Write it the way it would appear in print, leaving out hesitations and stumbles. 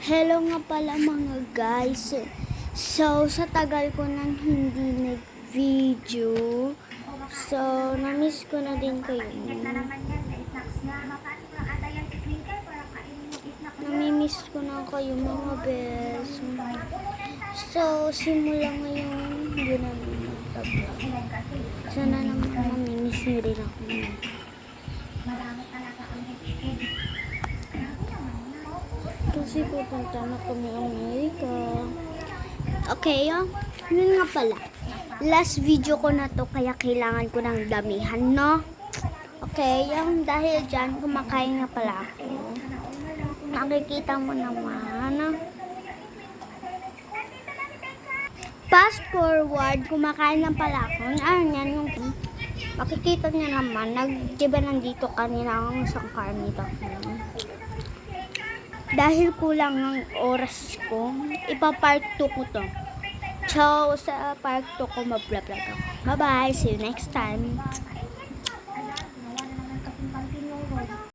Hello nga pala mga guys. So, sa tagal ko nang hindi nag-video, so, na-miss ko na din kayo. Nami-miss ko na kayo mga bes. So, simula ngayon, hindi namin mag-vlog. Sana naman mamimiss nyo rin ako. Kasi pupunta na kami Amerika. Okay, yun nga pala. Last video ko na to, kaya kailangan ko ng damihan, no? Okay, dahil dyan, kumakain nga pala ako. Nakikita mo naman. Fast forward, kumakain na pala ako. Yan yung makikita niya naman, diba nandito kanina ang isang karnita ko. Dahil kulang ang oras ko, ipa-part 2 ko to. So, sa part 2 ko mag-vlog ako. Bye-bye! See you next time!